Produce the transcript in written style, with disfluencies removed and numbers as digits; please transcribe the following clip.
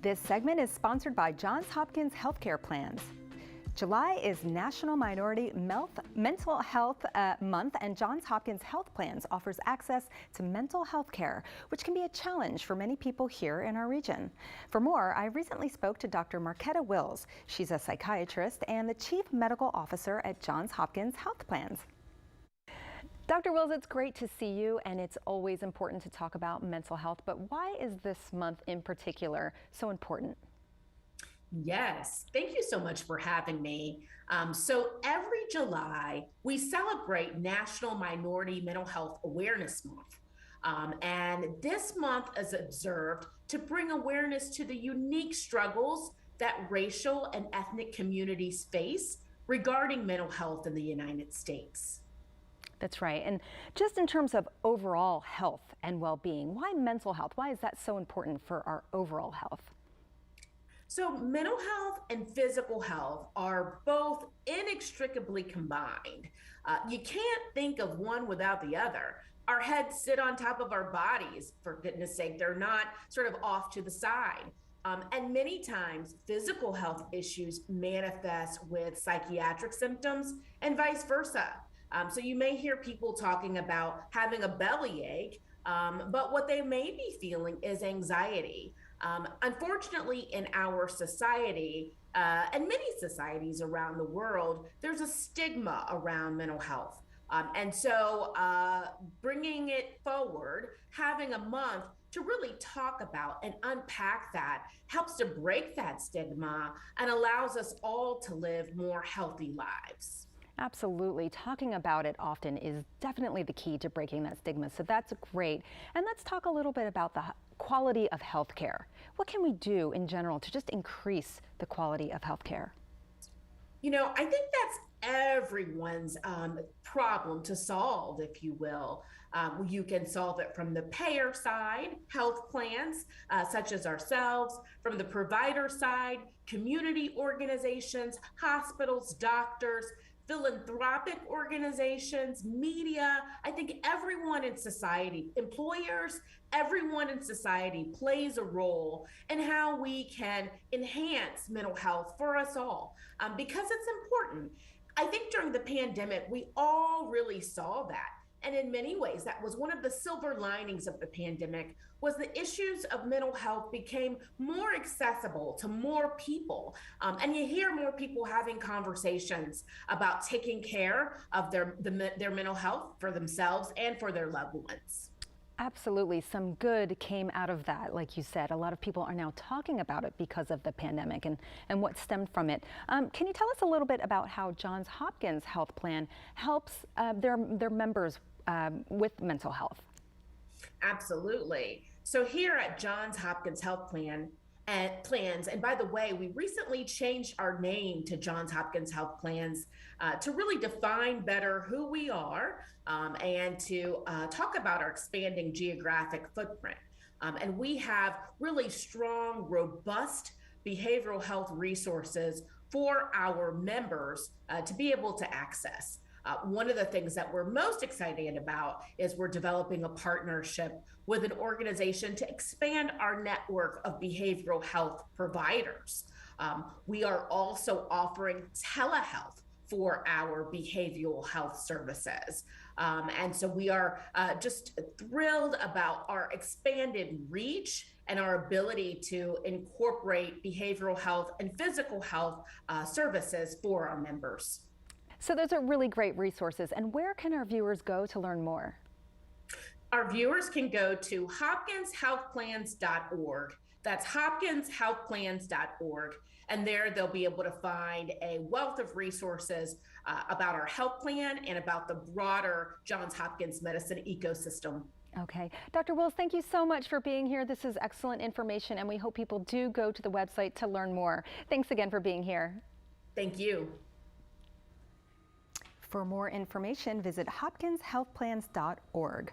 This segment is sponsored by Johns Hopkins Healthcare Plans. July is National Minority Mental Health Month, and Johns Hopkins Health Plans offers access to mental health care, which can be a challenge for many people here in our region. For more, I recently spoke to Dr. Marquetta Wills. She's a psychiatrist and the Chief Medical Officer at Johns Hopkins Health Plans. Dr. Wills, it's great to see you, and it's always important to talk about mental health, but why is this month in particular so important? Yes, thank you so much for having me. So every July, we celebrate National Minority Mental Health Awareness Month. And this month is observed to bring awareness to the unique struggles that racial and ethnic communities face regarding mental health in the United States. That's right. And just in terms of overall health and well-being, why mental health? Why is that so important for our overall health? So, mental health and physical health are both inextricably combined. You can't think of one without the other. Our heads sit on top of our bodies, for goodness sake, they're not sort of off to the side. And many times, physical health issues manifest with psychiatric symptoms and vice versa. So you may hear people talking about having a bellyache, but what they may be feeling is anxiety. Unfortunately, in our society, and many societies around the world, there's a stigma around mental health. And so bringing it forward, having a month to really talk about and unpack that helps to break that stigma and allows us all to live more healthy lives. Absolutely. Talking about it often is definitely the key to breaking that stigma. So that's great. And let's talk a little bit about the quality of health care. What can we do in general to just increase the quality of health care? I think that's everyone's problem to solve, if you will. You can solve it from the payer side, health plans such as ourselves, from the provider side, community organizations, hospitals, doctors, philanthropic organizations, media. I think everyone in society, employers, everyone in society plays a role in how we can enhance mental health for us all because it's important. I think during the pandemic, we all really saw that. And in many ways, that was one of the silver linings of the pandemic was the issues of mental health became more accessible to more people. And you hear more people having conversations about taking care of their mental health for themselves and for their loved ones. Absolutely. Some good came out of that. Like you said, a lot of people are now talking about it because of the pandemic and what stemmed from it. Can you tell us a little bit about how Johns Hopkins Health Plan helps their members with mental health? Absolutely. So here at Johns Hopkins Health Plans, and by the way, we recently changed our name to Johns Hopkins Health Plans to really define better who we are and to talk about our expanding geographic footprint. And we have really strong, robust behavioral health resources for our members to be able to access. One of the things that we're most excited about is we're developing a partnership with an organization to expand our network of behavioral health providers. We are also offering telehealth for our behavioral health services. And so we are just thrilled about our expanded reach and our ability to incorporate behavioral health and physical health services for our members. So those are really great resources. And where can our viewers go to learn more? Our viewers can go to hopkinshealthplans.org. That's hopkinshealthplans.org. And there they'll be able to find a wealth of resources about our health plan and about the broader Johns Hopkins medicine ecosystem. Okay. Dr. Wills, thank you so much for being here. This is excellent information, and we hope people do go to the website to learn more. Thanks again for being here. Thank you. For more information, visit hopkinshealthplans.org.